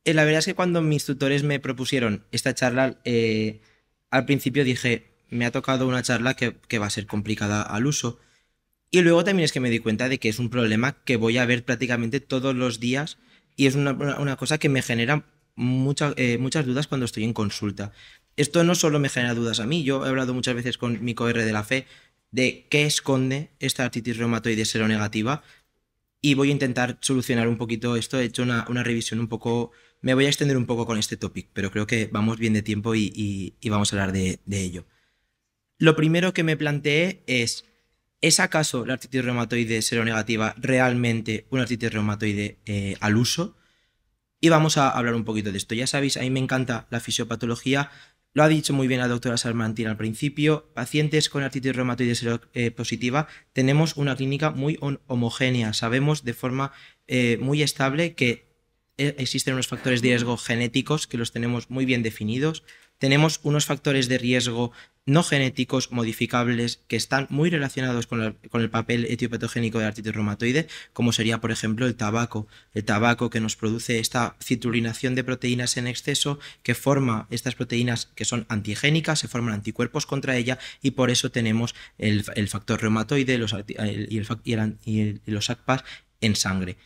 La verdad es que cuando mis tutores me propusieron esta charla, al principio dije, me ha tocado una charla que va a ser complicada al uso. Y luego también es que me di cuenta de que es un problema que voy a ver prácticamente todos los días y es una cosa que me genera muchas dudas cuando estoy en consulta. Esto no solo me genera dudas a mí, yo he hablado muchas veces con mi coR de la fe de qué esconde esta artritis reumatoide seronegativa y voy a intentar solucionar un poquito esto. He hecho una revisión un poco, me voy a extender un poco con este topic, pero creo que vamos bien de tiempo y vamos a hablar de ello. Lo primero que me planteé ¿es acaso la artritis reumatoide seronegativa realmente una artritis reumatoide al uso? Y vamos a hablar un poquito de esto. Ya sabéis, a mí me encanta la fisiopatología. Lo ha dicho muy bien la doctora Salmantin al principio. Pacientes con artritis reumatoide seropositiva tenemos una clínica muy homogénea. Sabemos de forma muy estable que existen unos factores de riesgo genéticos que los tenemos muy bien definidos. Tenemos unos factores de riesgo no genéticos modificables que están muy relacionados con el papel etiopatogénico de la artritis reumatoide, como sería, por ejemplo, el tabaco que nos produce esta citrulinación de proteínas en exceso, que forma estas proteínas que son antigénicas, se forman anticuerpos contra ella y por eso tenemos el factor reumatoide y los ACPAs en sangre.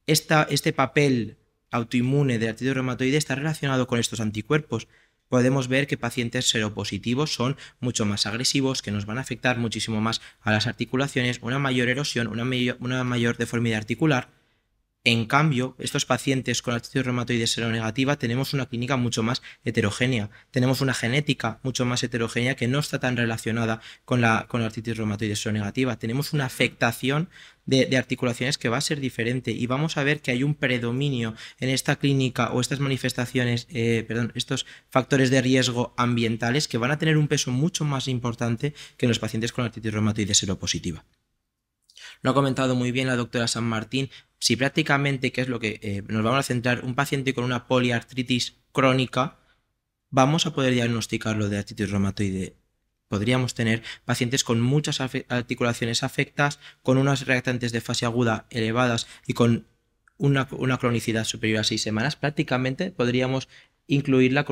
Este papel autoinmune de la artritis reumatoide está relacionado con estos anticuerpos. Podemos ver que pacientes seropositivos son mucho más agresivos, que nos van a afectar muchísimo más a las articulaciones, una mayor erosión, una mayor deformidad articular. En cambio, estos pacientes con artritis reumatoide seronegativa tenemos una clínica mucho más heterogénea, tenemos una genética mucho más heterogénea que no está tan relacionada con la artritis reumatoide seronegativa, tenemos una afectación de articulaciones que va a ser diferente y vamos a ver que hay un predominio en esta clínica o estas manifestaciones, estos factores de riesgo ambientales que van a tener un peso mucho más importante que en los pacientes con artritis reumatoide seropositiva. Lo ha comentado muy bien la doctora San Martín. Si prácticamente, que es lo que nos vamos a centrar, un paciente con una poliartritis crónica, vamos a poder diagnosticarlo de artritis reumatoide. Podríamos tener pacientes con muchas articulaciones afectas, con unas reactantes de fase aguda elevadas y con una cronicidad superior a 6 semanas. Prácticamente podríamos incluirla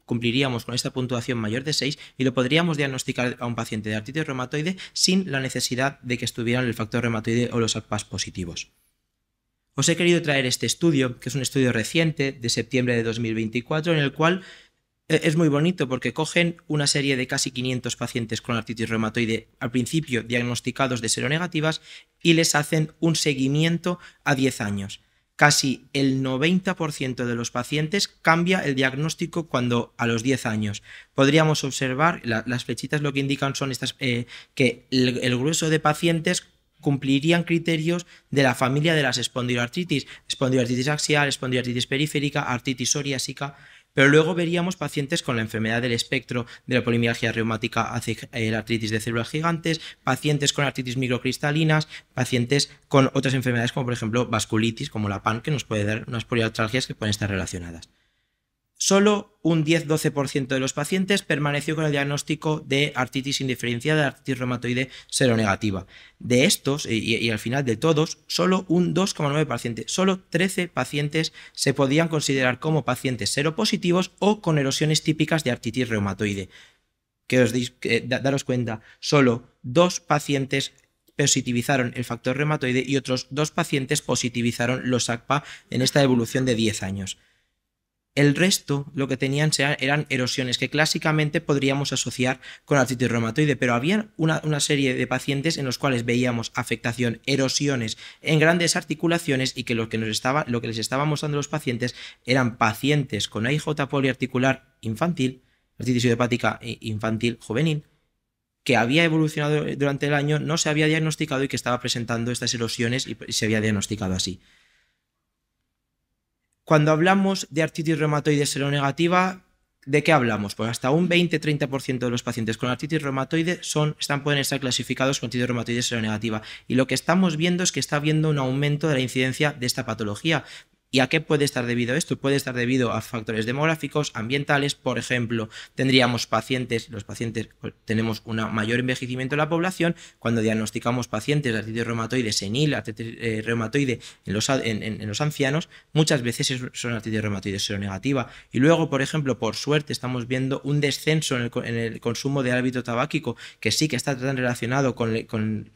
cumpliríamos con esta puntuación mayor de 6 y lo podríamos diagnosticar a un paciente de artritis reumatoide sin la necesidad de que estuvieran el factor reumatoide o los ACPAs positivos. Os he querido traer este estudio, que es un estudio reciente de septiembre de 2024, en el cual es muy bonito porque cogen una serie de casi 500 pacientes con artritis reumatoide al principio diagnosticados de seronegativas y les hacen un seguimiento a 10 años. Casi el 90% de los pacientes cambia el diagnóstico cuando a los 10 años. Podríamos observar, las flechitas lo que indican son que el grueso de pacientes cumplirían criterios de la familia de las espondiloartritis axial, espondiloartritis periférica, artritis psoriásica, pero luego veríamos pacientes con la enfermedad del espectro de la polimialgia reumática hacia la artritis de células gigantes, pacientes con artritis microcristalinas, pacientes con otras enfermedades como por ejemplo vasculitis, como la PAN, que nos puede dar unas poliartralgias que pueden estar relacionadas. Solo un 10-12% de los pacientes permaneció con el diagnóstico de artritis indiferenciada, de artritis reumatoide seronegativa. De estos, y al final de todos, solo un 2,9%, solo 13 pacientes se podían considerar como pacientes seropositivos o con erosiones típicas de artritis reumatoide. Daros cuenta, solo 2 pacientes positivizaron el factor reumatoide y otros 2 pacientes positivizaron los ACPA en esta evolución de 10 años. El resto lo que tenían eran erosiones que clásicamente podríamos asociar con artritis reumatoide, pero había una serie de pacientes en los cuales veíamos afectación, erosiones en grandes articulaciones y que lo que les estaba mostrando los pacientes eran pacientes con AIJ poliarticular infantil, artritis idiopática infantil juvenil, que había evolucionado durante el año, no se había diagnosticado y que estaba presentando estas erosiones y se había diagnosticado así. Cuando hablamos de artritis reumatoide seronegativa, ¿de qué hablamos? Pues hasta un 20-30% de los pacientes con artritis reumatoide pueden estar clasificados con artritis reumatoide seronegativa. Y lo que estamos viendo es que está habiendo un aumento de la incidencia de esta patología. ¿Y a qué puede estar debido esto? Puede estar debido a factores demográficos, ambientales, por ejemplo, tendríamos pacientes, los pacientes tenemos un mayor envejecimiento de la población, cuando diagnosticamos pacientes de artritis reumatoide senil, artritis reumatoide en los ancianos, muchas veces son artritis reumatoide seronegativa. Y luego, por ejemplo, por suerte estamos viendo un descenso en el consumo de hábito tabáquico, que sí que está tan relacionado con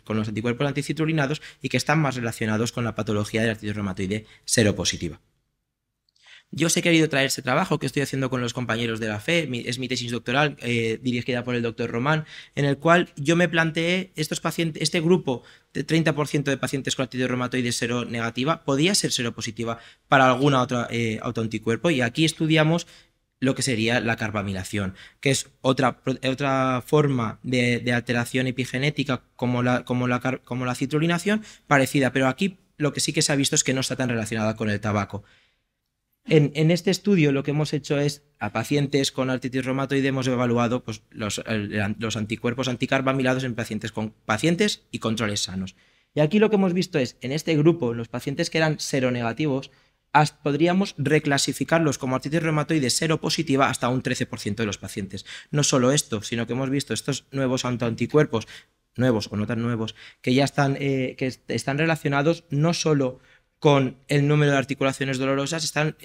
los anticuerpos anticitrullinados y que están más relacionados con la patología de la artritis reumatoide seropositiva. Yo os he querido traer este trabajo que estoy haciendo con los compañeros de la FE, es mi tesis doctoral dirigida por el doctor Román, en el cual yo me planteé este grupo de 30% de pacientes con artritis reumatoide seronegativa podía ser seropositiva para alguna otra autoanticuerpo, y aquí estudiamos lo que sería la carbamilación, que es otra forma de alteración epigenética como la citrulinación, parecida, pero aquí lo que sí que se ha visto es que no está tan relacionada con el tabaco. En este estudio lo que hemos hecho es, a pacientes con artritis reumatoide hemos evaluado pues, los anticuerpos anticarbamilados en pacientes y controles sanos. Y aquí lo que hemos visto es, en este grupo, los pacientes que eran seronegativos, podríamos reclasificarlos como artritis reumatoide seropositiva hasta un 13% de los pacientes. No solo esto, sino que hemos visto estos nuevos autoanticuerpos, nuevos o no tan nuevos, que ya que están relacionados no solo con el número de articulaciones dolorosas, están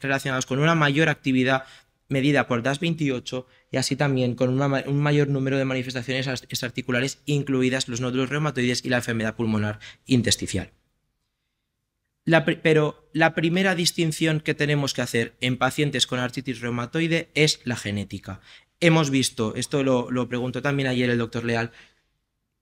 relacionados con una mayor actividad medida por DAS28 y así también con un mayor número de manifestaciones extraarticulares, incluidas los nódulos reumatoides y la enfermedad pulmonar intersticial. Pero la primera distinción que tenemos que hacer en pacientes con artritis reumatoide es la genética. Hemos visto, esto lo preguntó también ayer el doctor Leal,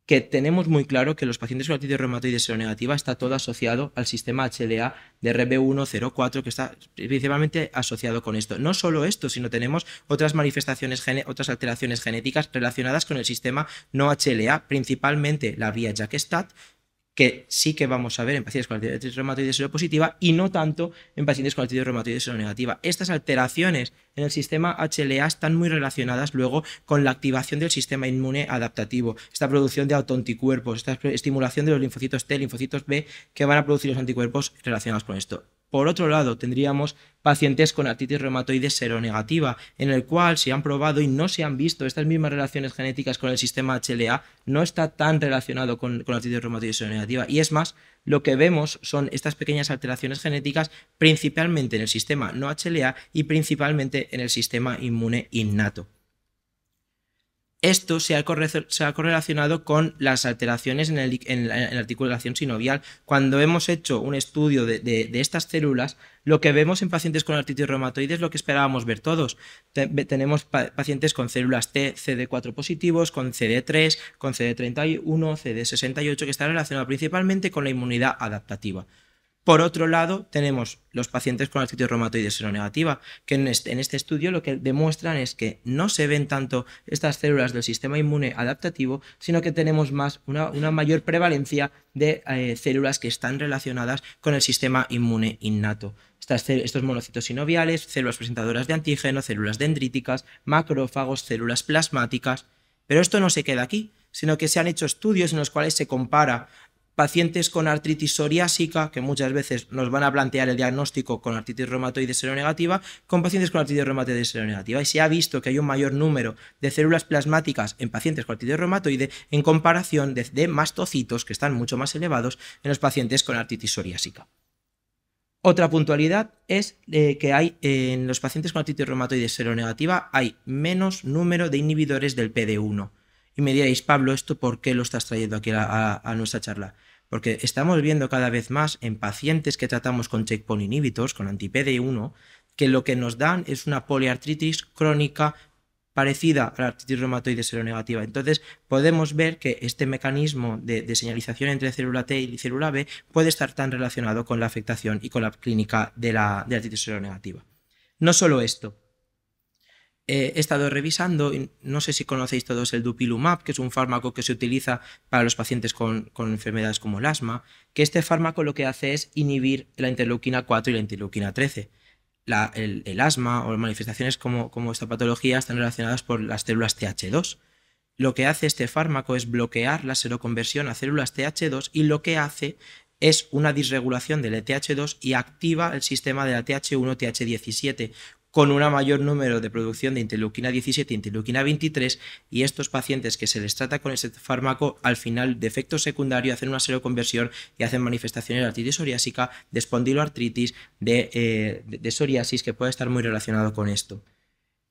que tenemos muy claro que los pacientes con artritis reumatoide seronegativa está todo asociado al sistema HLA de RB104, que está principalmente asociado con esto. No solo esto, sino tenemos otras manifestaciones, otras alteraciones genéticas relacionadas con el sistema no HLA, principalmente la vía JAK-STAT, que sí que vamos a ver en pacientes con artritis reumatoide seropositiva y no tanto en pacientes con artritis reumatoide seronegativa. Estas alteraciones en el sistema HLA están muy relacionadas luego con la activación del sistema inmune adaptativo, esta producción de autoanticuerpos, esta estimulación de los linfocitos T, linfocitos B, que van a producir los anticuerpos relacionados con esto. Por otro lado, tendríamos pacientes con artritis reumatoide seronegativa, en el cual se han probado y no se han visto estas mismas relaciones genéticas con el sistema HLA, no está tan relacionado con la artritis reumatoide seronegativa, y es más, lo que vemos son estas pequeñas alteraciones genéticas principalmente en el sistema no HLA y principalmente en el sistema inmune innato. Esto se ha correlacionado con las alteraciones en la articulación sinovial. Cuando hemos hecho un estudio de estas células, lo que vemos en pacientes con artritis reumatoide es lo que esperábamos ver todos. Tenemos pacientes con células T, CD4 positivos, con CD3, con CD31, CD68, que están relacionados principalmente con la inmunidad adaptativa. Por otro lado, tenemos los pacientes con artritis reumatoide seronegativa, que en este estudio lo que demuestran es que no se ven tanto estas células del sistema inmune adaptativo, sino que tenemos una mayor prevalencia de células que están relacionadas con el sistema inmune innato. Estos monocitos sinoviales, células presentadoras de antígeno, células dendríticas, macrófagos, células plasmáticas. Pero esto no se queda aquí, sino que se han hecho estudios en los cuales se compara pacientes con artritis psoriásica, que muchas veces nos van a plantear el diagnóstico con artritis reumatoide seronegativa, con pacientes con artritis reumatoide seronegativa, y se ha visto que hay un mayor número de células plasmáticas en pacientes con artritis reumatoide en comparación de mastocitos, que están mucho más elevados en los pacientes con artritis psoriásica. Otra puntualidad es que hay en los pacientes con artritis reumatoide seronegativa hay menos número de inhibidores del PD1. Y me diréis, Pablo, ¿esto por qué lo estás trayendo aquí a nuestra charla? Porque estamos viendo cada vez más en pacientes que tratamos con checkpoint inhibitors, con anti-PD1, que lo que nos dan es una poliartritis crónica parecida a la artritis reumatoide seronegativa. Entonces podemos ver que este mecanismo de señalización entre célula T y célula B puede estar tan relacionado con la afectación y con la clínica de la artritis seronegativa. No solo esto. He estado revisando, no sé si conocéis todos el dupilumab, que es un fármaco que se utiliza para los pacientes con enfermedades como el asma, que este fármaco lo que hace es inhibir la interleuquina 4 y la interleuquina 13. El asma o manifestaciones como esta patología están relacionadas por las células Th2. Lo que hace este fármaco es bloquear la seroconversión a células Th2 y lo que hace es una disregulación del ETH2 y activa el sistema de la TH1-TH17 con un mayor número de producción de interleuquina 17 e interleuquina 23, y estos pacientes que se les trata con este fármaco, al final de efecto secundario, hacen una seroconversión y hacen manifestaciones de artritis psoriásica, de espondiloartritis, de psoriasis, que puede estar muy relacionado con esto.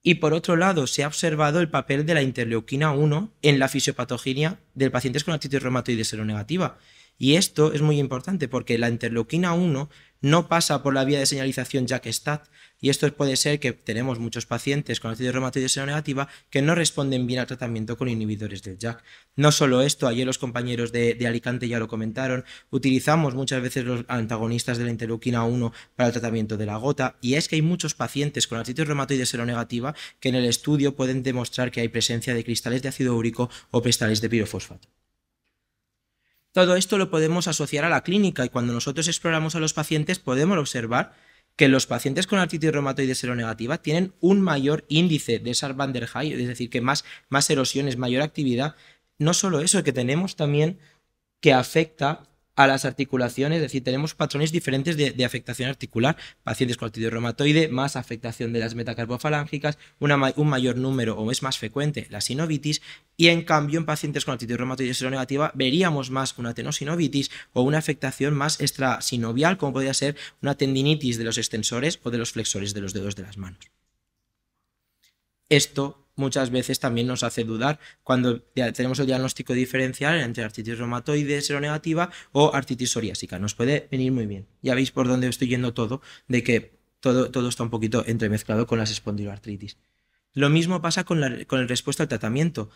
Y por otro lado, se ha observado el papel de la interleuquina 1 en la fisiopatogenia de pacientes con artritis reumatoide seronegativa. Y esto es muy importante porque la interleuquina 1 no pasa por la vía de señalización JAK-STAT, y esto puede ser que tenemos muchos pacientes con artritis reumatoide seronegativa que no responden bien al tratamiento con inhibidores del JAK. No solo esto, ayer los compañeros de Alicante ya lo comentaron, utilizamos muchas veces los antagonistas de la interleuquina 1 para el tratamiento de la gota, y es que hay muchos pacientes con artritis reumatoide seronegativa que en el estudio pueden demostrar que hay presencia de cristales de ácido úrico o cristales de pirofosfato. Todo esto lo podemos asociar a la clínica, y cuando nosotros exploramos a los pacientes podemos observar que los pacientes con artritis reumatoide seronegativa tienen un mayor índice de Sharp-Van der Haay, es decir, que más erosiones, mayor actividad. No solo eso, que tenemos también que afecta a las articulaciones, es decir, tenemos patrones diferentes de afectación articular, pacientes con artritis reumatoide, más afectación de las metacarpofalángicas, un mayor número, o es más frecuente, la sinovitis, y en cambio en pacientes con artritis reumatoide seronegativa veríamos más una tenosinovitis o una afectación más extrasinovial, como podría ser una tendinitis de los extensores o de los flexores de los dedos de las manos. Esto muchas veces también nos hace dudar cuando ya tenemos el diagnóstico diferencial entre artritis reumatoide seronegativa o artritis psoriásica. Nos puede venir muy bien. Ya veis por dónde estoy yendo todo, de que todo está un poquito entremezclado con las espondiloartritis. Lo mismo pasa con la respuesta al tratamiento.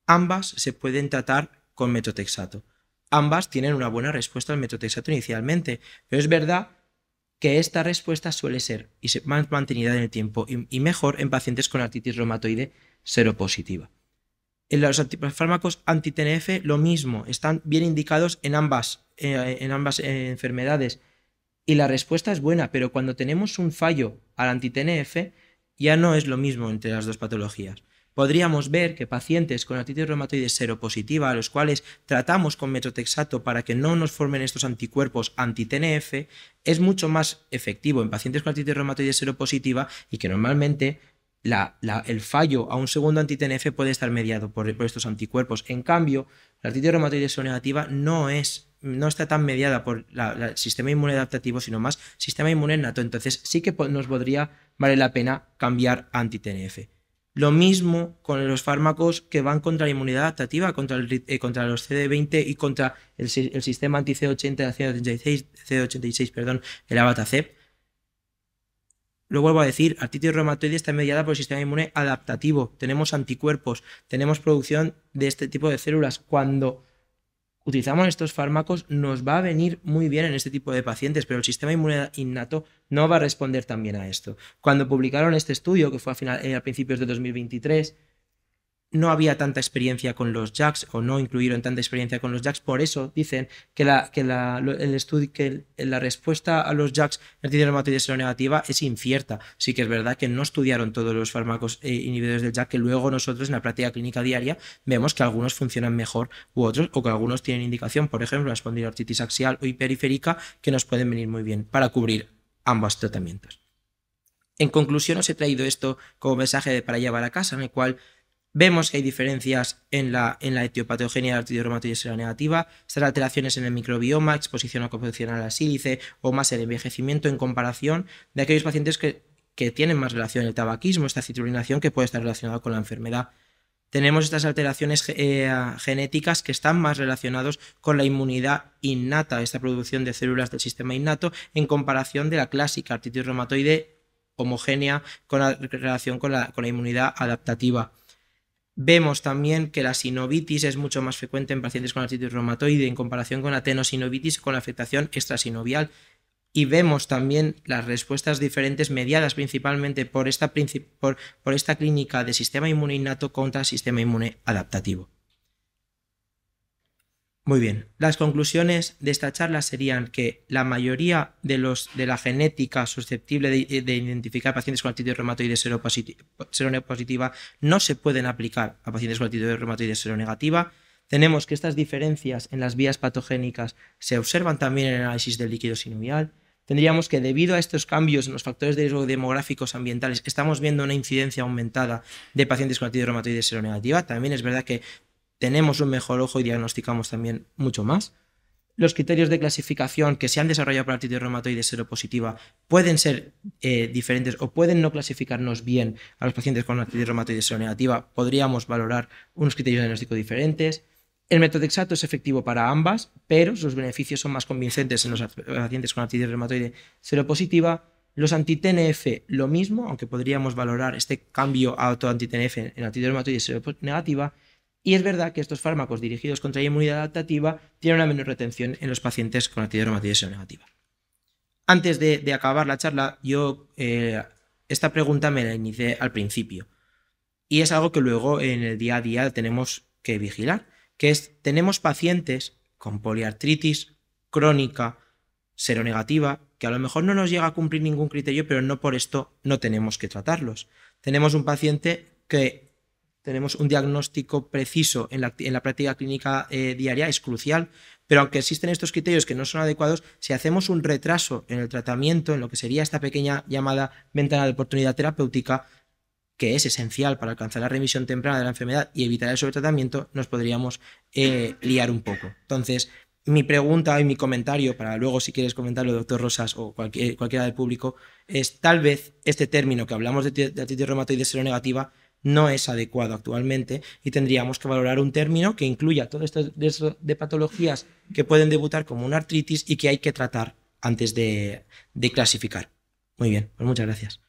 Ambas se pueden tratar con metotrexato. Ambas tienen una buena respuesta al metotrexato inicialmente, pero es verdad que esta respuesta suele ser más mantenida en el tiempo y mejor en pacientes con artritis reumatoide seropositiva. En los fármacos anti-TNF lo mismo, están bien indicados en ambas enfermedades y la respuesta es buena, pero cuando tenemos un fallo al anti-TNF ya no es lo mismo entre las dos patologías. Podríamos ver que pacientes con artritis reumatoide seropositiva, a los cuales tratamos con metotrexato para que no nos formen estos anticuerpos anti-TNF, es mucho más efectivo en pacientes con artritis reumatoide seropositiva, y que normalmente el fallo a un segundo anti-TNF puede estar mediado por estos anticuerpos. En cambio, la artritis reumatoide seronegativa no está tan mediada por el sistema inmune adaptativo, sino más sistema inmune innato. Entonces sí que nos podría valer la pena cambiar anti-TNF. Lo mismo con los fármacos que van contra la inmunidad adaptativa, contra los CD20 y contra el sistema anti-CD80, CD86, el Abatacept. Lo vuelvo a decir, artritis reumatoide está mediada por el sistema inmune adaptativo. Tenemos anticuerpos, tenemos producción de este tipo de células. Cuando utilizamos estos fármacos nos va a venir muy bien en este tipo de pacientes, pero el sistema inmune innato no va a responder tan bien a esto. Cuando publicaron este estudio, que fue a principios de 2023, no había tanta experiencia con los JAKs, o no incluyeron tanta experiencia con los JAKs, por eso dicen que la respuesta a los JAKs en artritis reumatoide seronegativa es incierta. Sí que es verdad que no estudiaron todos los fármacos inhibidores del JAK, que luego nosotros en la práctica clínica diaria vemos que algunos funcionan mejor u otros, o que algunos tienen indicación, por ejemplo, la espondiloartritis axial o hiperiférica, que nos pueden venir muy bien para cubrir ambos tratamientos. En conclusión, os he traído esto como mensaje para llevar a casa, en el cual vemos que hay diferencias en la etiopatogenia de la artritis reumatoide seronegativa, estas alteraciones en el microbioma, exposición ocupacional al sílice o más el envejecimiento en comparación de aquellos pacientes que tienen más relación el tabaquismo, esta citrulinación que puede estar relacionada con la enfermedad. Tenemos estas alteraciones genéticas que están más relacionados con la inmunidad innata, esta producción de células del sistema innato, en comparación de la clásica artritis reumatoide homogénea con la relación con la inmunidad adaptativa. Vemos también que la sinovitis es mucho más frecuente en pacientes con artritis reumatoide en comparación con la tenosinovitis con la afectación extrasinovial. Y vemos también las respuestas diferentes mediadas principalmente por esta clínica de sistema inmune innato contra sistema inmune adaptativo. Muy bien, las conclusiones de esta charla serían que la mayoría de la genética susceptible de identificar pacientes con artritis reumatoide seropositiva no se pueden aplicar a pacientes con artritis reumatoide seronegativa. tenemos que estas diferencias en las vías patogénicas se observan también en el análisis del líquido sinovial. Tendríamos que, debido a estos cambios en los factores de riesgo demográficos ambientales, estamos viendo una incidencia aumentada de pacientes con artritis reumatoide seronegativa. También es verdad que tenemos un mejor ojo y diagnosticamos también mucho más. Los criterios de clasificación que se han desarrollado para artritis reumatoide seropositiva pueden ser diferentes o pueden no clasificarnos bien a los pacientes con artritis reumatoide seronegativa. Podríamos valorar unos criterios de diagnóstico diferentes. El methotrexato es efectivo para ambas, pero sus beneficios son más convincentes en los pacientes con artritis reumatoide seropositiva. Los anti-TNF lo mismo, aunque podríamos valorar este cambio a auto-anti-TNF en artritis reumatoide seronegativa. Y es verdad que estos fármacos dirigidos contra la inmunidad adaptativa tienen una menor retención en los pacientes con artritis reumatoide seronegativa. Antes de acabar la charla, yo esta pregunta me la inicié al principio. Y es algo que luego en el día a día tenemos que vigilar, que es, tenemos pacientes con poliartritis crónica seronegativa que a lo mejor no nos llega a cumplir ningún criterio, pero no por esto no tenemos que tratarlos. Tenemos un paciente que tenemos un diagnóstico preciso en la práctica clínica diaria, es crucial, pero aunque existen estos criterios que no son adecuados, si hacemos un retraso en el tratamiento, en lo que sería esta pequeña llamada ventana de oportunidad terapéutica, que es esencial para alcanzar la remisión temprana de la enfermedad y evitar el sobretratamiento, nos podríamos liar un poco. Entonces, mi pregunta y mi comentario, para luego si quieres comentarlo, doctor Rosas o cualquiera del público, es tal vez este término que hablamos de artritis reumatoide seronegativa no es adecuado actualmente y tendríamos que valorar un término que incluya todo esto de patologías que pueden debutar como una artritis y que hay que tratar antes de clasificar. Muy bien, pues muchas gracias.